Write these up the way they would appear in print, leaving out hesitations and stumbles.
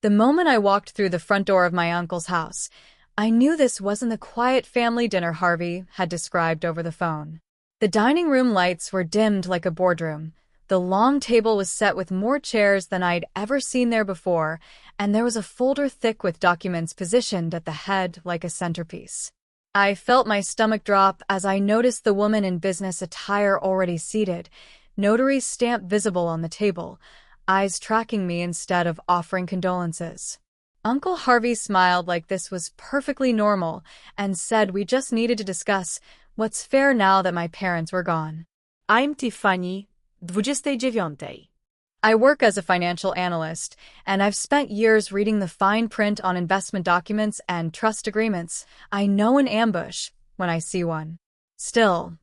The moment I walked through the front door of my uncle's house, I knew this wasn't the quiet family dinner Harvey had described over the phone. The dining room lights were dimmed like a boardroom. The long table was set with more chairs than I'd ever seen there before, and there was a folder thick with documents positioned at the head like a centerpiece. I felt my stomach drop as I noticed the woman in business attire already seated, notary stamp visible on the table, eyes tracking me instead of offering condolences. Uncle Harvey smiled like this was perfectly normal and said we just needed to discuss what's fair now that my parents were gone. I'm Tiffany, 29. I work as a financial analyst, and I've spent years reading the fine print on investment documents and trust agreements. I know an ambush when I see one. Still,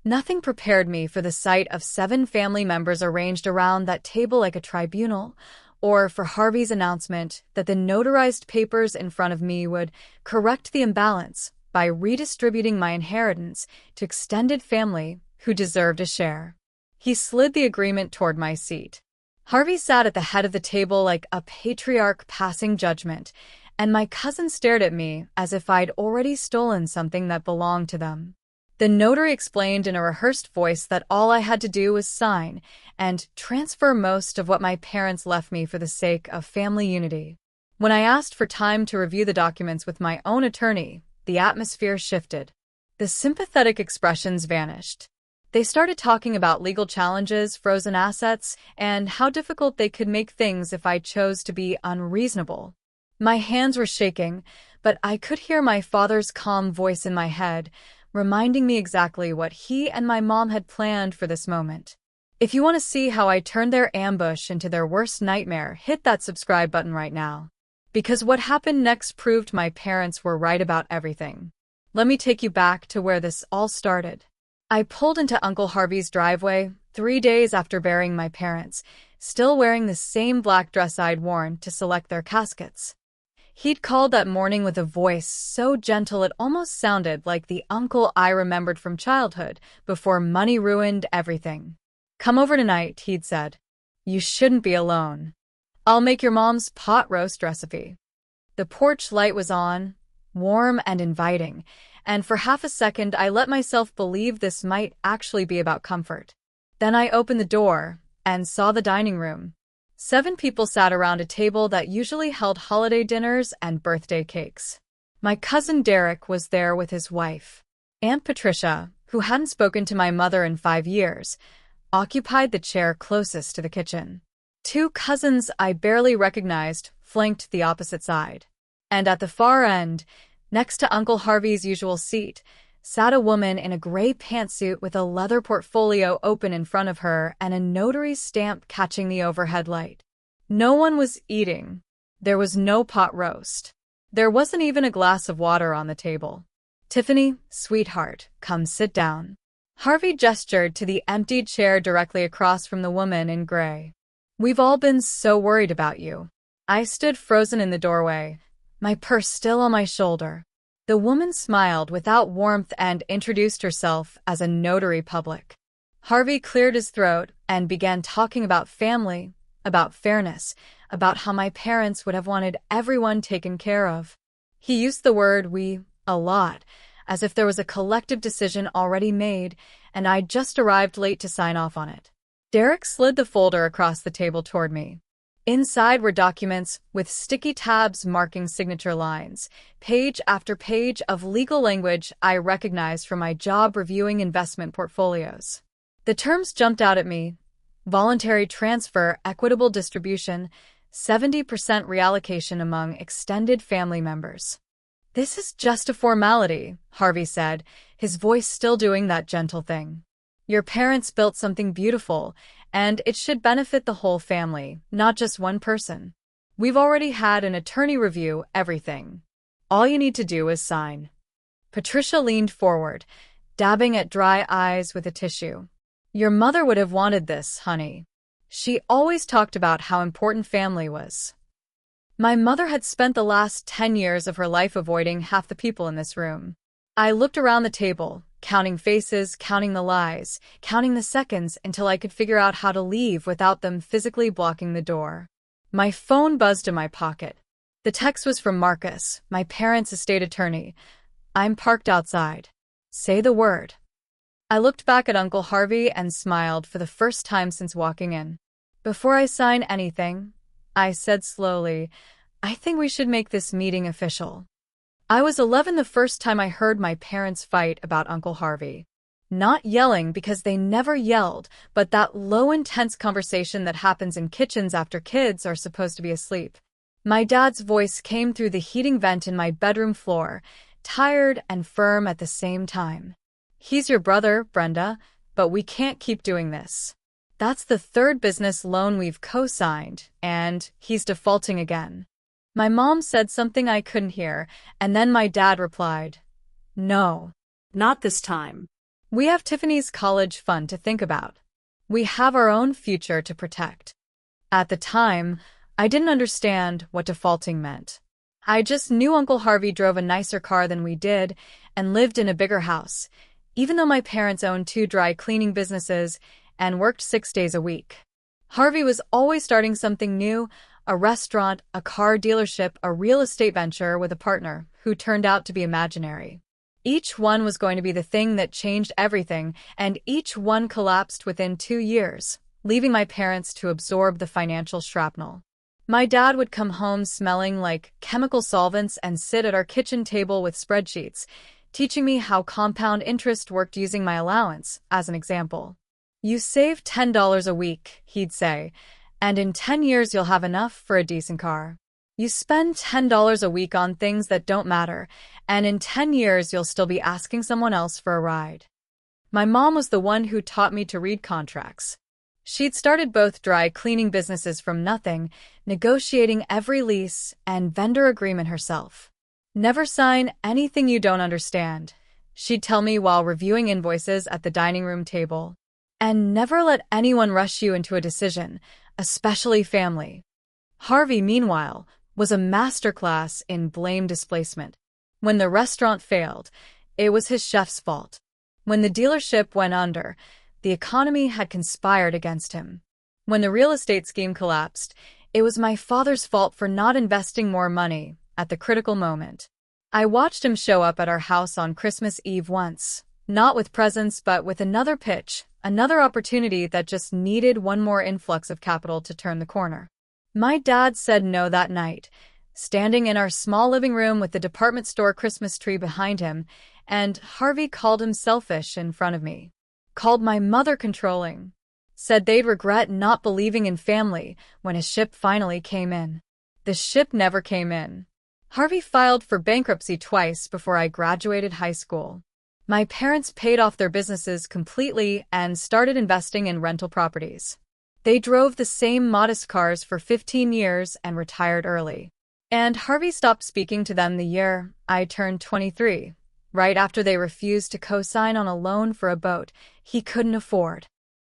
nothing prepared me for the sight of 7 family members arranged around that table like a tribunal, or for Harvey's announcement that the notarized papers in front of me would correct the imbalance by redistributing my inheritance to extended family who deserved a share. He slid the agreement toward my seat. Harvey sat at the head of the table like a patriarch passing judgment, and my cousin stared at me as if I'd already stolen something that belonged to them. The notary explained in a rehearsed voice that all I had to do was sign and transfer most of what my parents left me for the sake of family unity. When I asked for time to review the documents with my own attorney, the atmosphere shifted. The sympathetic expressions vanished. They started talking about legal challenges, frozen assets, and how difficult they could make things if I chose to be unreasonable. My hands were shaking, but I could hear my father's calm voice in my head, reminding me exactly what he and my mom had planned for this moment. If you want to see how I turned their ambush into their worst nightmare, hit that subscribe button right now. Because what happened next proved my parents were right about everything. Let me take you back to where this all started. I pulled into Uncle Harvey's driveway 3 days after burying my parents, still wearing the same black dress I'd worn to select their caskets. He'd called that morning with a voice so gentle it almost sounded like the uncle I remembered from childhood before money ruined everything. "Come over tonight," he'd said. "You shouldn't be alone. I'll make your mom's pot roast recipe." The porch light was on, warm and inviting, and for half a second I let myself believe this might actually be about comfort. Then I opened the door and saw the dining room. 7 people sat around a table that usually held holiday dinners and birthday cakes. My cousin Derek was there with his wife. Aunt Patricia, who hadn't spoken to my mother in 5 years, occupied the chair closest to the kitchen. 2 cousins I barely recognized flanked the opposite side. And at the far end, next to Uncle Harvey's usual seat, sat a woman in a gray pantsuit with a leather portfolio open in front of her and a notary stamp catching the overhead light. No one was eating. There was no pot roast. There wasn't even a glass of water on the table. "Tiffany, sweetheart, come sit down." Harvey gestured to the emptied chair directly across from the woman in gray. "We've all been so worried about you." I stood frozen in the doorway, my purse still on my shoulder. The woman smiled without warmth and introduced herself as a notary public. Harvey cleared his throat and began talking about family, about fairness, about how my parents would have wanted everyone taken care of. He used the word "we" a lot, as if there was a collective decision already made, and I'd just arrived late to sign off on it. Derek slid the folder across the table toward me. Inside were documents with sticky tabs marking signature lines, page after page of legal language I recognized from my job reviewing investment portfolios. The terms jumped out at me: voluntary transfer, equitable distribution, 70% reallocation among extended family members. "This is just a formality," Harvey said, his voice still doing that gentle thing. "Your parents built something beautiful, and it should benefit the whole family, not just one person. We've already had an attorney review everything. All you need to do is sign." Patricia leaned forward, dabbing at dry eyes with a tissue. "Your mother would have wanted this, honey. She always talked about how important family was." My mother had spent the last 10 years of her life avoiding half the people in this room. I looked around the table, counting faces, counting the lies, counting the seconds until I could figure out how to leave without them physically blocking the door. My phone buzzed in my pocket. The text was from Marcus, my parents' estate attorney. I'm parked outside. Say the word. I looked back at Uncle Harvey and smiled for the first time since walking in. Before I sign anything, I said slowly, I think we should make this meeting official. I was 11 the first time I heard my parents fight about Uncle Harvey. Not yelling because they never yelled, but that low, intense conversation that happens in kitchens after kids are supposed to be asleep. My dad's voice came through the heating vent in my bedroom floor, tired and firm at the same time. He's your brother, Brenda, but we can't keep doing this. That's the third business loan we've co-signed, and he's defaulting again. My mom said something I couldn't hear, and then my dad replied, No. Not this time. We have Tiffany's college fund to think about. We have our own future to protect. At the time, I didn't understand what defaulting meant. I just knew Uncle Harvey drove a nicer car than we did and lived in a bigger house, even though my parents owned 2 dry cleaning businesses and worked 6 days a week. Harvey was always starting something new, a restaurant, a car dealership, a real estate venture with a partner who turned out to be imaginary. Each one was going to be the thing that changed everything, and each one collapsed within 2 years, leaving my parents to absorb the financial shrapnel. My dad would come home smelling like chemical solvents and sit at our kitchen table with spreadsheets, teaching me how compound interest worked using my allowance, as an example. You save $10 a week, he'd say, and in 10 years you'll have enough for a decent car. You spend $10 a week on things that don't matter, and in 10 years you'll still be asking someone else for a ride. My mom was the one who taught me to read contracts. She'd started both dry cleaning businesses from nothing, negotiating every lease and vendor agreement herself. Never sign anything you don't understand, she'd tell me while reviewing invoices at the dining room table. And never let anyone rush you into a decision, especially family. Harvey, meanwhile, was a masterclass in blame displacement. When the restaurant failed, it was his chef's fault. When the dealership went under, the economy had conspired against him. When the real estate scheme collapsed, it was my father's fault for not investing more money at the critical moment. I watched him show up at our house on Christmas Eve once, not with presents but with another pitch, another opportunity that just needed one more influx of capital to turn the corner. My dad said no that night, standing in our small living room with the department store Christmas tree behind him, and Harvey called him selfish in front of me. Called my mother controlling. Said they'd regret not believing in family when his ship finally came in. The ship never came in. Harvey filed for bankruptcy twice before I graduated high school. My parents paid off their businesses completely and started investing in rental properties. They drove the same modest cars for 15 years and retired early. And Harvey stopped speaking to them the year I turned 23, right after they refused to co-sign on a loan for a boat he couldn't afford.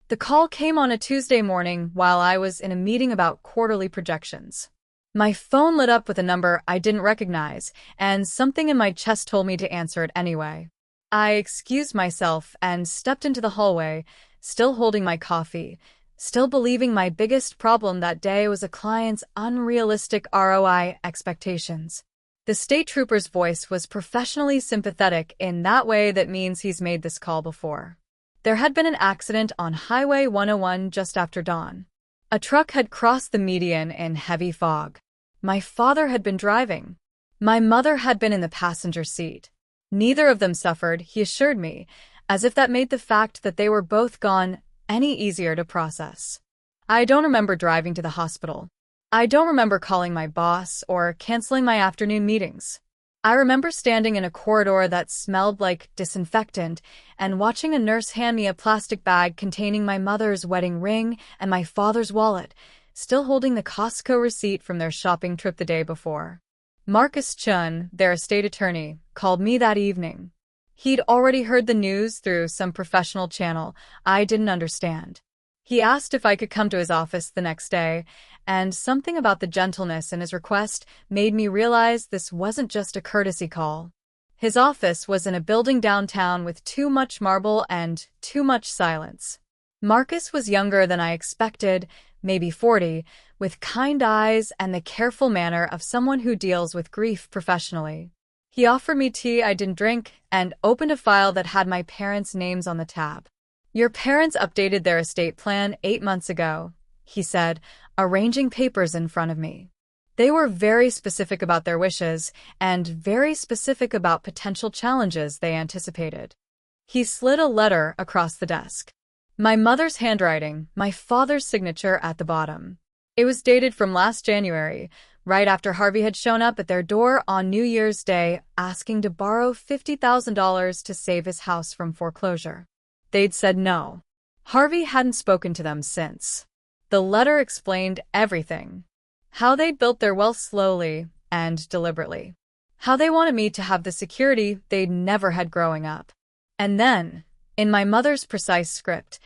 The call came on a Tuesday morning while I was in a meeting about quarterly projections. My phone lit up with a number I didn't recognize, and something in my chest told me to answer it anyway. I excused myself and stepped into the hallway, still holding my coffee, still believing my biggest problem that day was a client's unrealistic ROI expectations. The state trooper's voice was professionally sympathetic in that way that means he's made this call before. There had been an accident on Highway 101 just after dawn. A truck had crossed the median in heavy fog. My father had been driving. My mother had been in the passenger seat. Neither of them suffered, he assured me, as if that made the fact that they were both gone any easier to process. I don't remember driving to the hospital. I don't remember calling my boss or canceling my afternoon meetings. I remember standing in a corridor that smelled like disinfectant and watching a nurse hand me a plastic bag containing my mother's wedding ring and my father's wallet, still holding the Costco receipt from their shopping trip the day before. Marcus Chun, their estate attorney, called me that evening. He'd already heard the news through some professional channel I didn't understand. He asked if I could come to his office the next day, and something about the gentleness in his request made me realize this wasn't just a courtesy call. His office was in a building downtown with too much marble and too much silence. Marcus was younger than I expected, maybe 40, with kind eyes and the careful manner of someone who deals with grief professionally. He offered me tea I didn't drink and opened a file that had my parents' names on the tab. "Your parents updated their estate plan 8 months ago," he said, arranging papers in front of me. They were very specific about their wishes and very specific about potential challenges they anticipated. He slid a letter across the desk. My mother's handwriting, my father's signature at the bottom. It was dated from last January, right after Harvey had shown up at their door on New Year's Day asking to borrow $50,000 to save his house from foreclosure. They'd said no. Harvey hadn't spoken to them since. The letter explained everything. How they'd built their wealth slowly and deliberately. How they wanted me to have the security they'd never had growing up. And then, in my mother's precise script,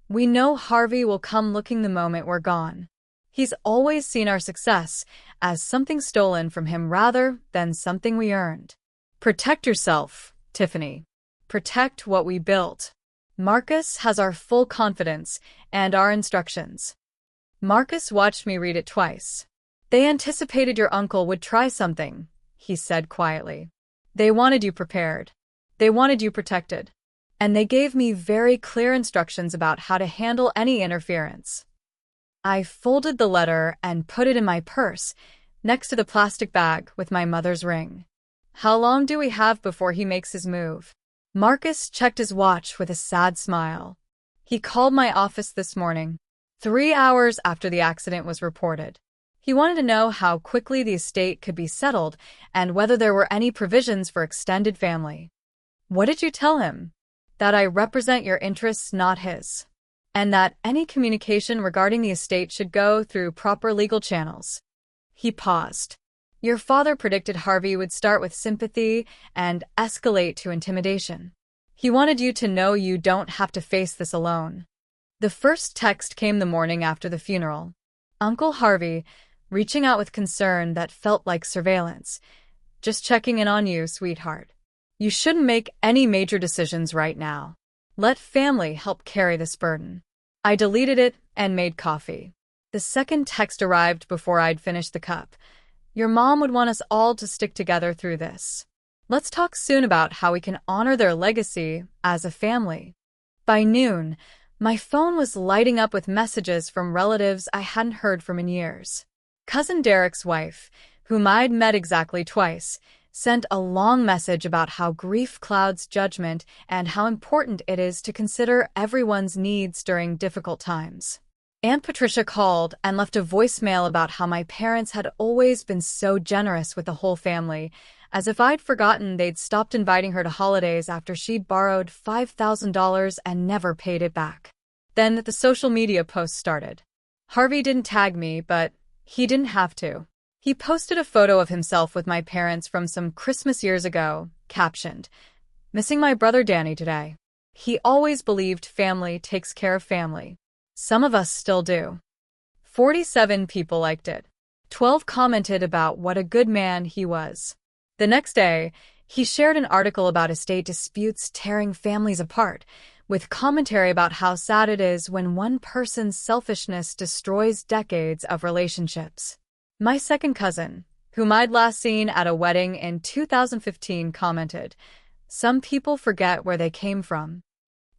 "We know Harvey will come looking the moment we're gone. He's always seen our success as something stolen from him rather than something we earned. Protect yourself, Tiffany. Protect what we built. Marcus has our full confidence and our instructions." Marcus watched me read it twice. "They anticipated your uncle would try something," he said quietly. "They wanted you prepared. They wanted you protected. And they gave me very clear instructions about how to handle any interference." I folded the letter and put it in my purse, next to the plastic bag with my mother's ring. "How long do we have before he makes his move?" Marcus checked his watch with a sad smile. "He called my office this morning, 3 hours after the accident was reported. He wanted to know how quickly the estate could be settled and whether there were any provisions for extended family." "What did you tell him?" "That I represent your interests, not his. And that any communication regarding the estate should go through proper legal channels." He paused. "Your father predicted Harvey would start with sympathy and escalate to intimidation. He wanted you to know you don't have to face this alone." The first text came the morning after the funeral. Uncle Harvey, reaching out with concern that felt like surveillance. "Just checking in on you, sweetheart. You shouldn't make any major decisions right now. Let family help carry this burden." I deleted it and made coffee. The second text arrived before I'd finished the cup. "Your mom would want us all to stick together through this. Let's talk soon about how we can honor their legacy as a family." By noon, my phone was lighting up with messages from relatives I hadn't heard from in years. Cousin Derek's wife, whom I'd met exactly twice, sent a long message about how grief clouds judgment and how important it is to consider everyone's needs during difficult times. Aunt Patricia called and left a voicemail about how my parents had always been so generous with the whole family, as if I'd forgotten they'd stopped inviting her to holidays after she'd borrowed $5,000 and never paid it back. Then the social media posts started. Harvey didn't tag me, but he didn't have to. He posted a photo of himself with my parents from some Christmas years ago, captioned, "Missing my brother Danny today. He always believed family takes care of family. Some of us still do." 47 people liked it. 12 commented about what a good man he was. The next day, he shared an article about estate disputes tearing families apart, with commentary about how sad it is when one person's selfishness destroys decades of relationships. My second cousin, whom I'd last seen at a wedding in 2015, commented, "Some people forget where they came from."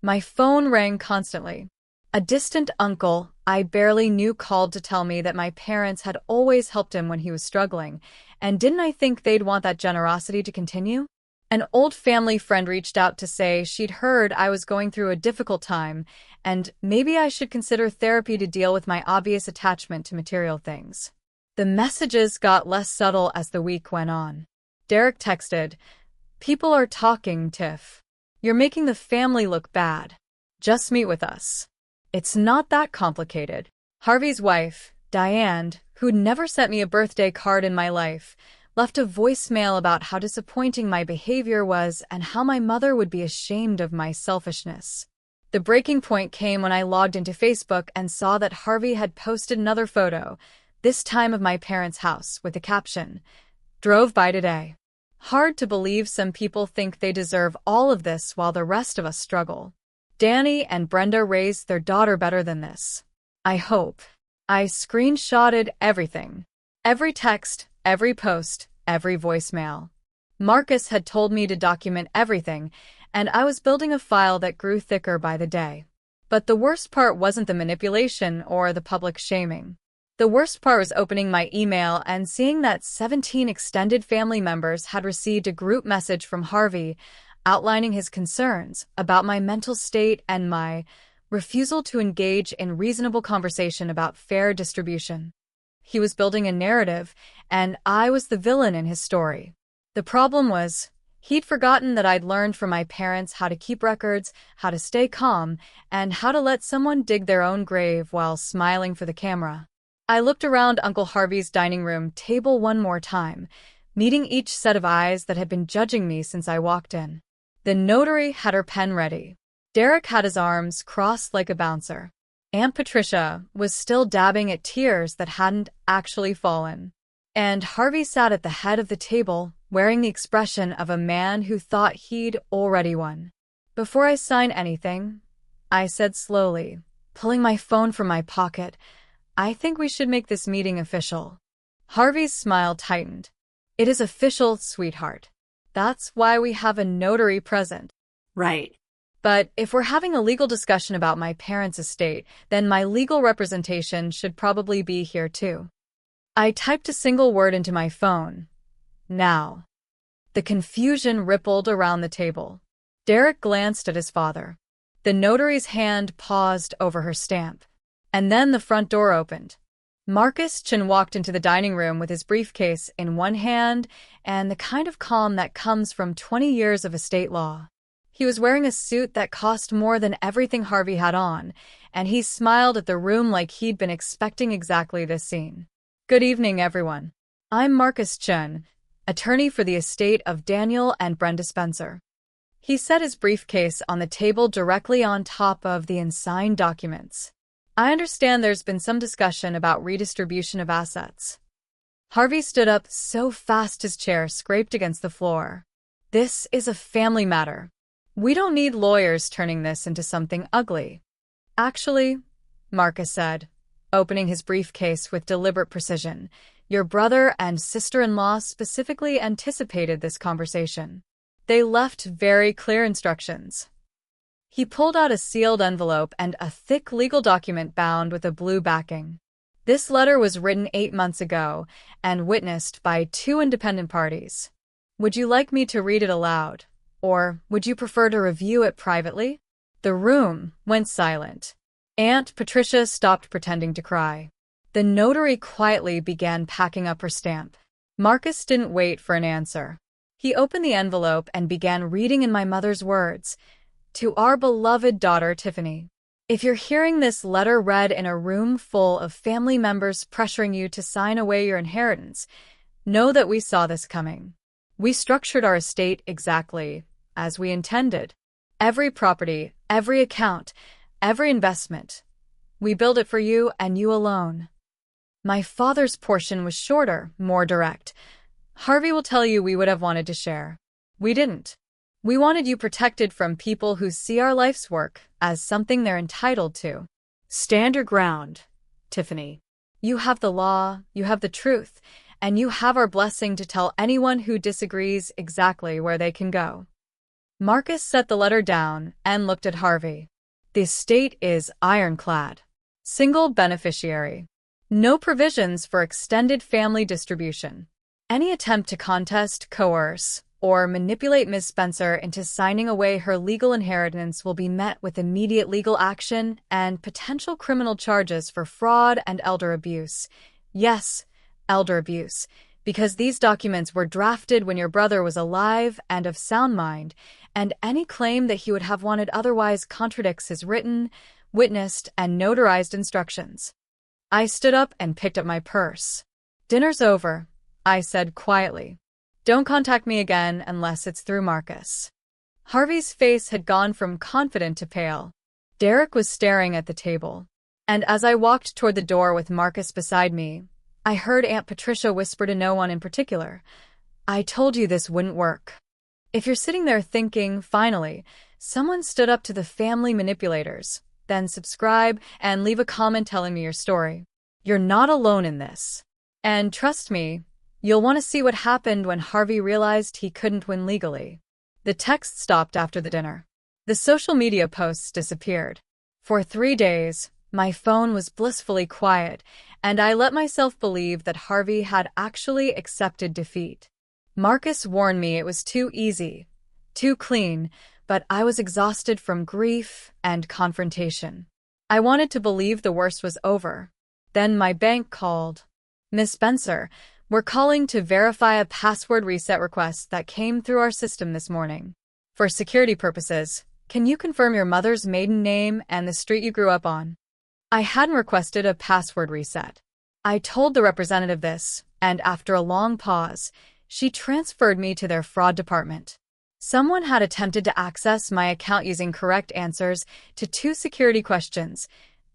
My phone rang constantly. A distant uncle I barely knew called to tell me that my parents had always helped him when he was struggling, and didn't I think they'd want that generosity to continue? An old family friend reached out to say she'd heard I was going through a difficult time, and maybe I should consider therapy to deal with my obvious attachment to material things. The messages got less subtle as the week went on. Derek texted, "People are talking, Tiff. You're making the family look bad. Just meet with us. It's not that complicated." Harvey's wife, Diane, who'd never sent me a birthday card in my life, left a voicemail about how disappointing my behavior was and how my mother would be ashamed of my selfishness. The breaking point came when I logged into Facebook and saw that Harvey had posted another photo, this time of my parents' house, with the caption, "Drove by today. Hard to believe some people think they deserve all of this while the rest of us struggle. Danny and Brenda raised their daughter better than this. I hope." I screenshotted everything. Every text, every post, every voicemail. Marcus had told me to document everything, and I was building a file that grew thicker by the day. But the worst part wasn't the manipulation or the public shaming. The worst part was opening my email and seeing that 17 extended family members had received a group message from Harvey outlining his concerns about my mental state and my refusal to engage in reasonable conversation about fair distribution. He was building a narrative, and I was the villain in his story. The problem was, he'd forgotten that I'd learned from my parents how to keep records, how to stay calm, and how to let someone dig their own grave while smiling for the camera. I looked around Uncle Harvey's dining room table one more time, meeting each set of eyes that had been judging me since I walked in. The notary had her pen ready. Derek had his arms crossed like a bouncer. Aunt Patricia was still dabbing at tears that hadn't actually fallen. And Harvey sat at the head of the table, wearing the expression of a man who thought he'd already won. "Before I sign anything," I said slowly, pulling my phone from my pocket, "I think we should make this meeting official." Harvey's smile tightened. "It is official, sweetheart. That's why we have a notary present." Right. "But if we're having a legal discussion about my parents' estate, then my legal representation should probably be here too." I typed a single word into my phone. "Now." The confusion rippled around the table. Derek glanced at his father. The notary's hand paused over her stamp. And then the front door opened. Marcus Chin walked into the dining room with his briefcase in one hand and the kind of calm that comes from 20 years of estate law. He was wearing a suit that cost more than everything Harvey had on, and he smiled at the room like he'd been expecting exactly this scene. "Good evening, everyone. I'm Marcus Chin, attorney for the estate of Daniel and Brenda Spencer." He set his briefcase on the table directly on top of the unsigned documents. "I understand there's been some discussion about redistribution of assets." Harvey stood up so fast his chair scraped against the floor. "This is a family matter. We don't need lawyers turning this into something ugly." "Actually," Marcus said, opening his briefcase with deliberate precision, "your brother and sister-in-law specifically anticipated this conversation. They left very clear instructions." He pulled out a sealed envelope and a thick legal document bound with a blue backing. "This letter was written 8 months ago and witnessed by 2 independent parties. Would you like me to read it aloud, or would you prefer to review it privately?" The room went silent. Aunt Patricia stopped pretending to cry. The notary quietly began packing up her stamp. Marcus didn't wait for an answer. He opened the envelope and began reading in my mother's words, "To our beloved daughter, Tiffany. If you're hearing this letter read in a room full of family members pressuring you to sign away your inheritance, know that we saw this coming. We structured our estate exactly as we intended. Every property, every account, every investment. We built it for you and you alone." My father's portion was shorter, more direct. "Harvey will tell you we would have wanted to share. We didn't. We wanted you protected from people who see our life's work as something they're entitled to." "Stand your ground, Tiffany." "You have the law, you have the truth, and you have our blessing to tell anyone who disagrees exactly where they can go." Marcus set the letter down and looked at Harvey. "The estate is ironclad. Single beneficiary. No provisions for extended family distribution. Any attempt to contest, coerce, or manipulate Ms. Spencer into signing away her legal inheritance will be met with immediate legal action and potential criminal charges for fraud and elder abuse. Yes, elder abuse, because these documents were drafted when your brother was alive and of sound mind, and any claim that he would have wanted otherwise contradicts his written, witnessed, and notarized instructions." I stood up and picked up my purse. "Dinner's over," I said quietly. "Don't contact me again unless it's through Marcus." Harvey's face had gone from confident to pale. Derek was staring at the table. And as I walked toward the door with Marcus beside me, I heard Aunt Patricia whisper to no one in particular, "I told you this wouldn't work." If you're sitting there thinking, finally, someone stood up to the family manipulators, then subscribe and leave a comment telling me your story. You're not alone in this. And trust me, you'll want to see what happened when Harvey realized he couldn't win legally. The text stopped after the dinner. The social media posts disappeared. For 3 days, my phone was blissfully quiet, and I let myself believe that Harvey had actually accepted defeat. Marcus warned me it was too easy, too clean, but I was exhausted from grief and confrontation. I wanted to believe the worst was over. Then my bank called. Miss Spencer, we're calling to verify a password reset request that came through our system this morning. For security purposes, can you confirm your mother's maiden name and the street you grew up on? I hadn't requested a password reset. I told the representative this, and after a long pause, she transferred me to their fraud department. Someone had attempted to access my account using correct answers to 2 security questions,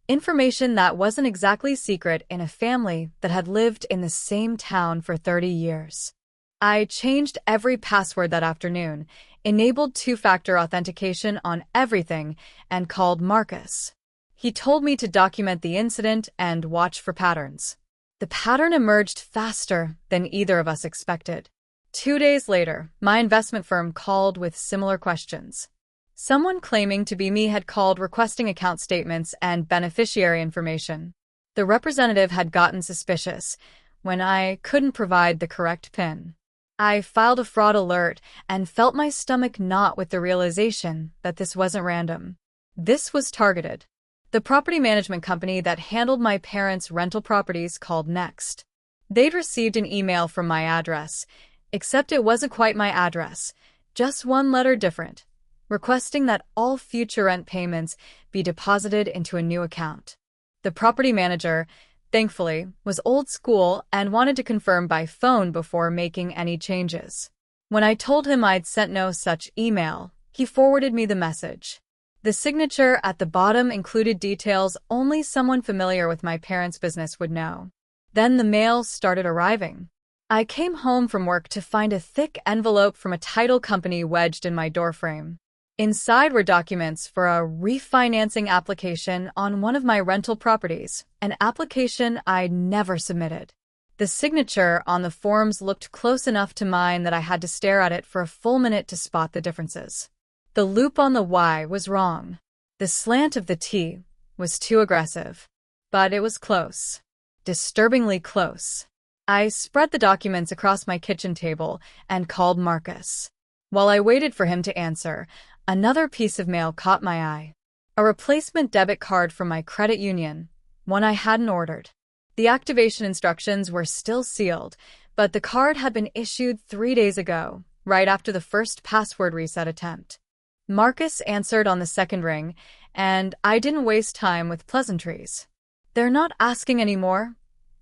information that wasn't exactly secret in a family that had lived in the same town for 30 years. I changed every password that afternoon, enabled 2-factor authentication on everything, and called Marcus. He told me to document the incident and watch for patterns. The pattern emerged faster than either of us expected. 2 days later, my investment firm called with similar questions. Someone claiming to be me had called requesting account statements and beneficiary information. The representative had gotten suspicious when I couldn't provide the correct PIN. I filed a fraud alert and felt my stomach knot with the realization that this wasn't random. This was targeted. The property management company that handled my parents' rental properties called next. They'd received an email from my address, except it wasn't quite my address, just 1 letter different, requesting that all future rent payments be deposited into a new account. The property manager, thankfully, was old school and wanted to confirm by phone before making any changes. When I told him I'd sent no such email, he forwarded me the message. The signature at the bottom included details only someone familiar with my parents' business would know. Then the mail started arriving. I came home from work to find a thick envelope from a title company wedged in my doorframe. Inside were documents for a refinancing application on one of my rental properties, an application I'd never submitted. The signature on the forms looked close enough to mine that I had to stare at it for a full minute to spot the differences. The loop on the Y was wrong. The slant of the T was too aggressive. But it was close. Disturbingly close. I spread the documents across my kitchen table and called Marcus. While I waited for him to answer, another piece of mail caught my eye. A replacement debit card from my credit union, one I hadn't ordered. The activation instructions were still sealed, but the card had been issued 3 days ago, right after the first password reset attempt. Marcus answered on the second ring, and I didn't waste time with pleasantries. "They're not asking anymore,"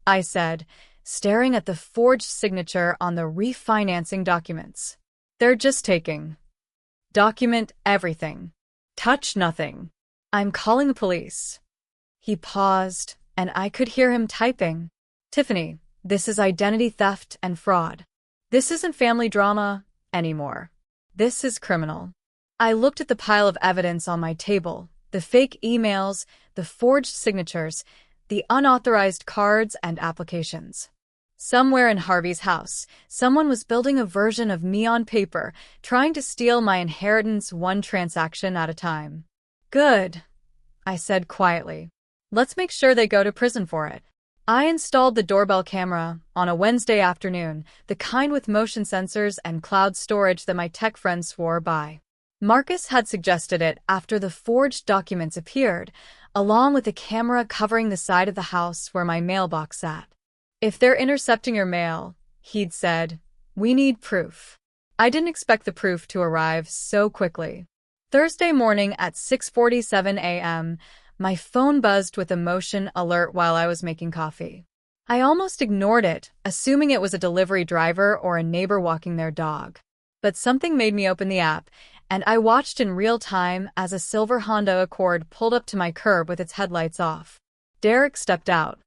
I said, staring at the forged signature on the refinancing documents. "They're just taking. Document everything. Touch nothing. I'm calling the police." He paused, and I could hear him typing. "Tiffany, this is identity theft and fraud. This isn't family drama anymore. This is criminal." I looked at the pile of evidence on my table, the fake emails, the forged signatures, the unauthorized cards and applications. Somewhere in Harvey's house, someone was building a version of me on paper, trying to steal my inheritance 1 transaction at a time. "Good," I said quietly. "Let's make sure they go to prison for it." I installed the doorbell camera on a Wednesday afternoon, the kind with motion sensors and cloud storage that my tech friends swore by. Marcus had suggested it after the forged documents appeared, along with a camera covering the side of the house where my mailbox sat. "If they're intercepting your mail," he'd said, "we need proof." I didn't expect the proof to arrive so quickly. Thursday morning at 6:47 a.m., my phone buzzed with a motion alert while I was making coffee. I almost ignored it, assuming it was a delivery driver or a neighbor walking their dog. But something made me open the app, and I watched in real time as a silver Honda Accord pulled up to my curb with its headlights off. Derek stepped out.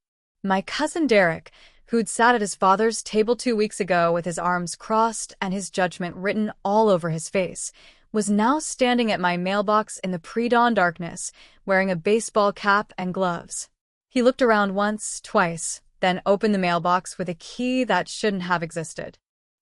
My cousin Derek, who'd sat at his father's table 2 weeks ago with his arms crossed and his judgment written all over his face, was now standing at my mailbox in the pre-dawn darkness, wearing a baseball cap and gloves. He looked around once, twice, then opened the mailbox with a key that shouldn't have existed.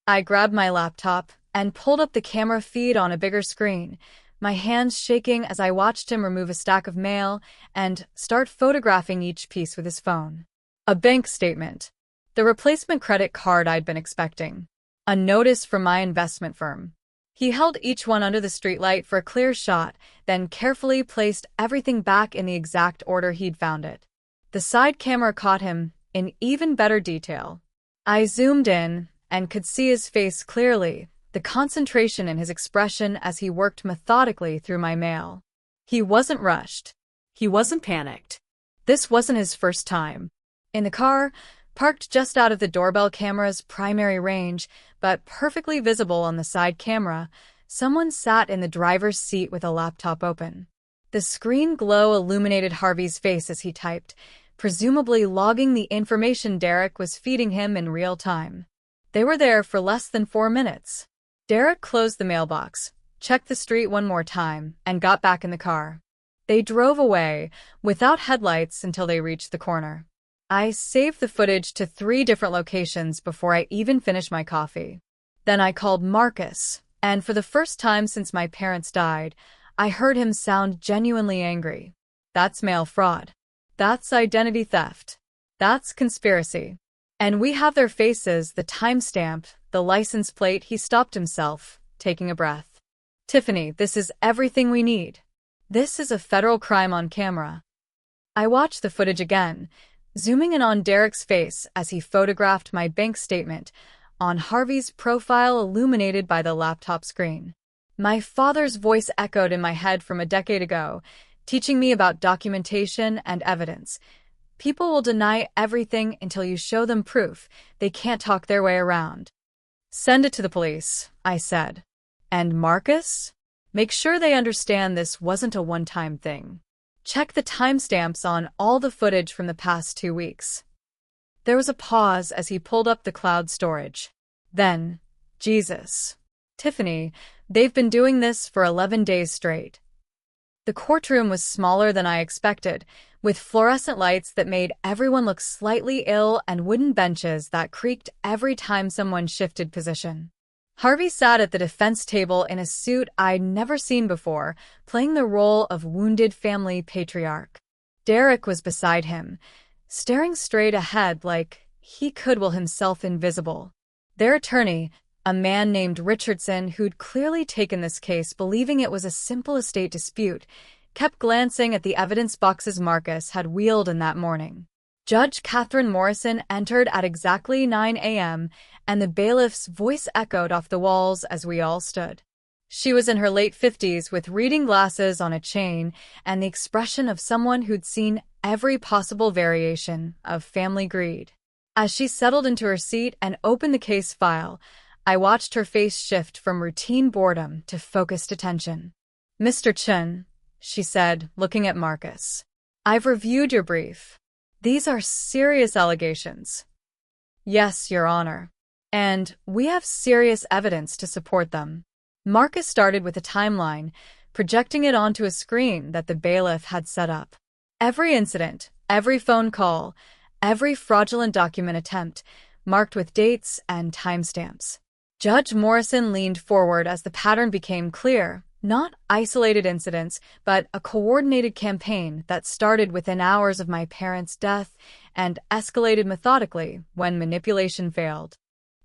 I grabbed my laptop and pulled up the camera feed on a bigger screen, my hands shaking as I watched him remove a stack of mail and start photographing each piece with his phone. A bank statement, the replacement credit card I'd been expecting, a notice from my investment firm. He held each one under the streetlight for a clear shot, then carefully placed everything back in the exact order he'd found it. The side camera caught him in even better detail. I zoomed in and could see his face clearly, the concentration in his expression as he worked methodically through my mail. He wasn't rushed. He wasn't panicked. This wasn't his first time. In the car, parked just out of the doorbell camera's primary range, but perfectly visible on the side camera, someone sat in the driver's seat with a laptop open. The screen glow illuminated Harvey's face as he typed, presumably logging the information Derek was feeding him in real time. They were there for less than 4 minutes. Derek closed the mailbox, checked the street one more time, and got back in the car. They drove away, without headlights, until they reached the corner. I saved the footage to 3 different locations before I even finished my coffee. Then I called Marcus, and for the first time since my parents died, I heard him sound genuinely angry. That's mail fraud. That's identity theft. That's conspiracy. And we have their faces, the timestamp, the license plate. He stopped himself, taking a breath. Tiffany, this is everything we need. This is a federal crime on camera. I watched the footage again, zooming in on Derek's face as he photographed my bank statement on Harvey's profile illuminated by the laptop screen. My father's voice echoed in my head from a decade ago, teaching me about documentation and evidence. People will deny everything until you show them proof. They can't talk their way around. Send it to the police, I said. And Marcus? Make sure they understand this wasn't a one-time thing. Check the timestamps on all the footage from the past 2 weeks. There was a pause as he pulled up the cloud storage. Then, Jesus. Tiffany, they've been doing this for 11 days straight. The courtroom was smaller than I expected, with fluorescent lights that made everyone look slightly ill and wooden benches that creaked every time someone shifted position. Harvey sat at the defense table in a suit I'd never seen before, playing the role of wounded family patriarch. Derek was beside him, staring straight ahead like he could will himself invisible. Their attorney, a man named Richardson who'd clearly taken this case believing it was a simple estate dispute, kept glancing at the evidence boxes Marcus had wheeled in that morning. Judge Catherine Morrison entered at exactly 9 a.m., and the bailiff's voice echoed off the walls as we all stood. She was in her late 50s with reading glasses on a chain and the expression of someone who'd seen every possible variation of family greed. As she settled into her seat and opened the case file, I watched her face shift from routine boredom to focused attention. Mr. Chen, she said, looking at Marcus. I've reviewed your brief. These are serious allegations. Yes, Your Honor. And we have serious evidence to support them. Marcus started with a timeline, projecting it onto a screen that the bailiff had set up. Every incident, every phone call, every fraudulent document attempt, marked with dates and timestamps. Judge Morrison leaned forward as the pattern became clear. Not isolated incidents, but a coordinated campaign that started within hours of my parents' death and escalated methodically when manipulation failed.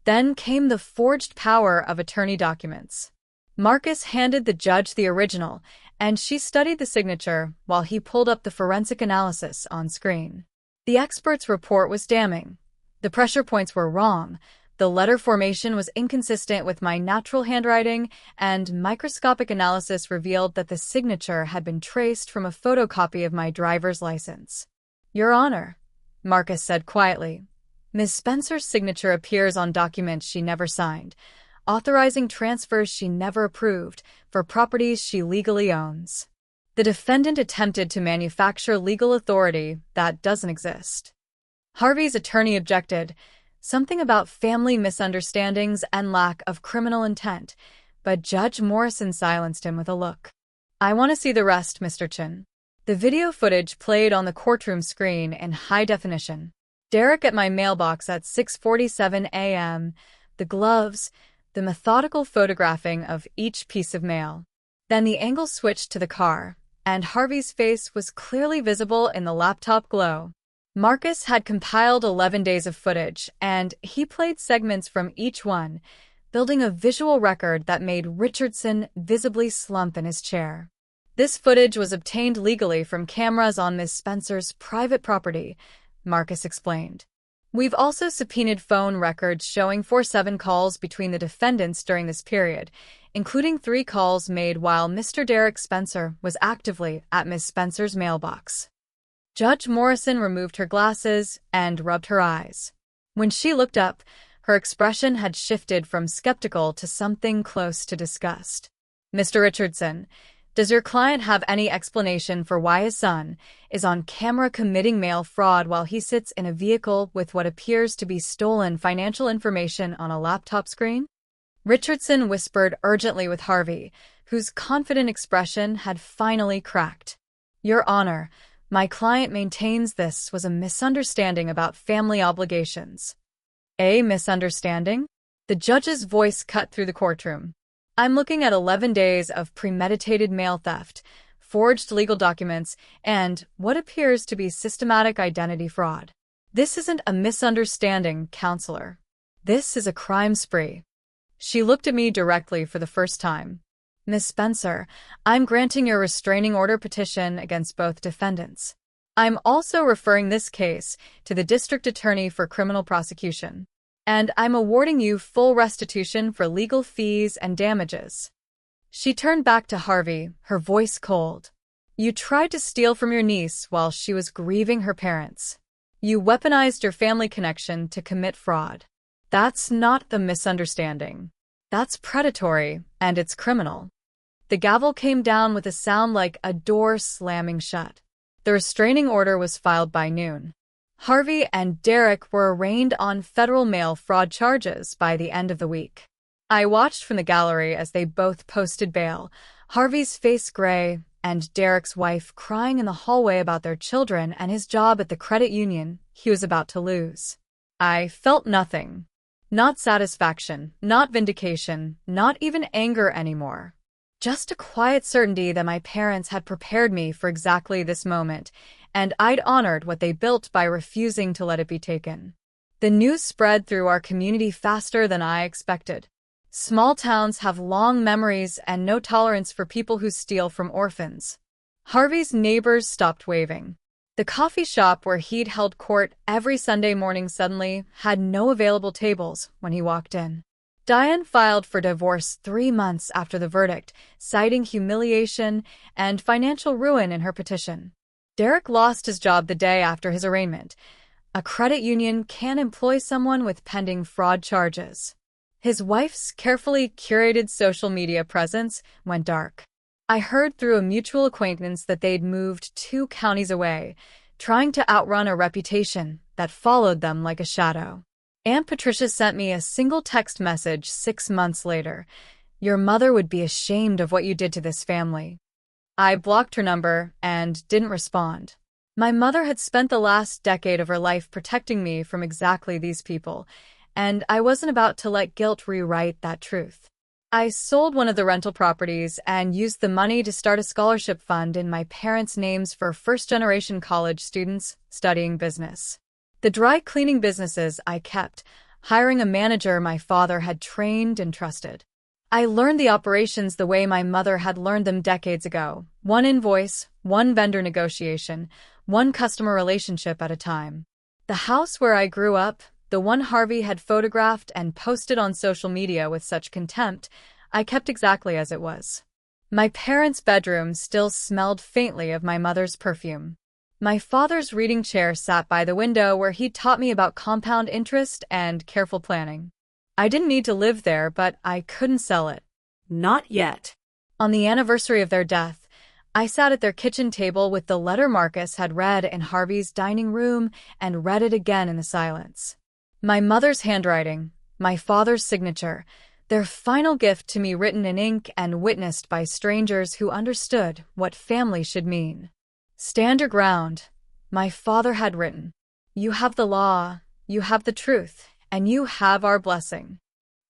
Then came the forged power of attorney documents. Marcus handed the judge the original, and she studied the signature while he pulled up the forensic analysis on screen. The expert's report was damning. The pressure points were wrong. The letter formation was inconsistent with my natural handwriting, and microscopic analysis revealed that the signature had been traced from a photocopy of my driver's license. Your Honor, Marcus said quietly, Ms. Spencer's signature appears on documents she never signed, authorizing transfers she never approved for properties she legally owns. The defendant attempted to manufacture legal authority that doesn't exist. Harvey's attorney objected, something about family misunderstandings and lack of criminal intent, but Judge Morrison silenced him with a look. I want to see the rest, Mr. Chen. The video footage played on the courtroom screen in high definition. Derek at my mailbox at 6:47 a.m., the gloves, the methodical photographing of each piece of mail. Then the angle switched to the car, and Harvey's face was clearly visible in the laptop glow. Marcus had compiled 11 days of footage, and he played segments from each one, building a visual record that made Richardson visibly slump in his chair. This footage was obtained legally from cameras on Ms. Spencer's private property, Marcus explained. We've also subpoenaed phone records showing 4-7 calls between the defendants during this period, including 3 calls made while Mr. Derek Spencer was actively at Ms. Spencer's mailbox. Judge Morrison removed her glasses and rubbed her eyes. When she looked up, her expression had shifted from skeptical to something close to disgust. Mr. Richardson, does your client have any explanation for why his son is on camera committing mail fraud while he sits in a vehicle with what appears to be stolen financial information on a laptop screen? Richardson whispered urgently with Harvey, whose confident expression had finally cracked. Your Honor, my client maintains this was a misunderstanding about family obligations. A misunderstanding? The judge's voice cut through the courtroom. I'm looking at 11 days of premeditated mail theft, forged legal documents, and what appears to be systematic identity fraud. This isn't a misunderstanding, counselor. This is a crime spree. She looked at me directly for the first time. Miss Spencer, I'm granting your restraining order petition against both defendants. I'm also referring this case to the district attorney for criminal prosecution. And I'm awarding you full restitution for legal fees and damages. She turned back to Harvey, her voice cold. You tried to steal from your niece while she was grieving her parents. You weaponized your family connection to commit fraud. That's not the misunderstanding. That's predatory, and it's criminal. The gavel came down with a sound like a door slamming shut. The restraining order was filed by noon. Harvey and Derek were arraigned on federal mail fraud charges by the end of the week. I watched from the gallery as they both posted bail, Harvey's face gray and Derek's wife crying in the hallway about their children and his job at the credit union he was about to lose. I felt nothing. Not satisfaction, not vindication, not even anger anymore. Just a quiet certainty that my parents had prepared me for exactly this moment, and I'd honored what they built by refusing to let it be taken. The news spread through our community faster than I expected. Small towns have long memories and no tolerance for people who steal from orphans. Harvey's neighbors stopped waving. The coffee shop where he'd held court every Sunday morning suddenly had no available tables when he walked in. Diane filed for divorce 3 months after the verdict, citing humiliation and financial ruin in her petition. Derek lost his job the day after his arraignment. A credit union can't employ someone with pending fraud charges. His wife's carefully curated social media presence went dark. I heard through a mutual acquaintance that they'd moved 2 counties away, trying to outrun a reputation that followed them like a shadow. Aunt Patricia sent me a single text message 6 months later. Your mother would be ashamed of what you did to this family. I blocked her number and didn't respond. My mother had spent the last decade of her life protecting me from exactly these people, and I wasn't about to let guilt rewrite that truth. I sold one of the rental properties and used the money to start a scholarship fund in my parents' names for first-generation college students studying business. The dry cleaning businesses I kept, hiring a manager my father had trained and trusted. I learned the operations the way my mother had learned them decades ago. 1 invoice, 1 vendor negotiation, 1 customer relationship at a time. The house where I grew up, the one Harvey had photographed and posted on social media with such contempt, I kept exactly as it was. My parents' bedroom still smelled faintly of my mother's perfume. My father's reading chair sat by the window where he'd taught me about compound interest and careful planning. I didn't need to live there, but I couldn't sell it. Not yet. On the anniversary of their death, I sat at their kitchen table with the letter Marcus had read in Harvey's dining room and read it again in the silence. My mother's handwriting, my father's signature, their final gift to me written in ink and witnessed by strangers who understood what family should mean. Stand your ground. My father had written, "You have the law, you have the truth, and you have our blessing."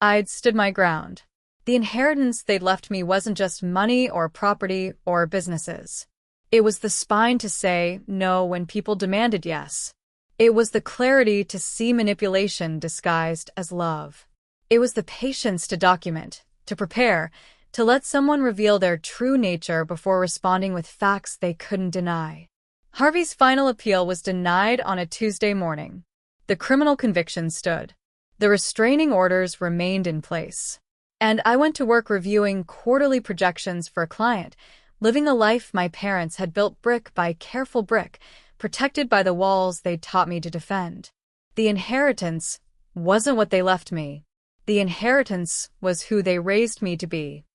I'd stood my ground. The inheritance they'd left me wasn't just money or property or businesses. It was the spine to say no when people demanded yes. It was the clarity to see manipulation disguised as love. It was the patience to document, to prepare, to let someone reveal their true nature before responding with facts they couldn't deny. Harvey's final appeal was denied on a Tuesday morning. The criminal conviction stood. The restraining orders remained in place. And I went to work reviewing quarterly projections for a client, living the life my parents had built brick by careful brick, protected by the walls they'd taught me to defend. The inheritance wasn't what they left me. The inheritance was who they raised me to be.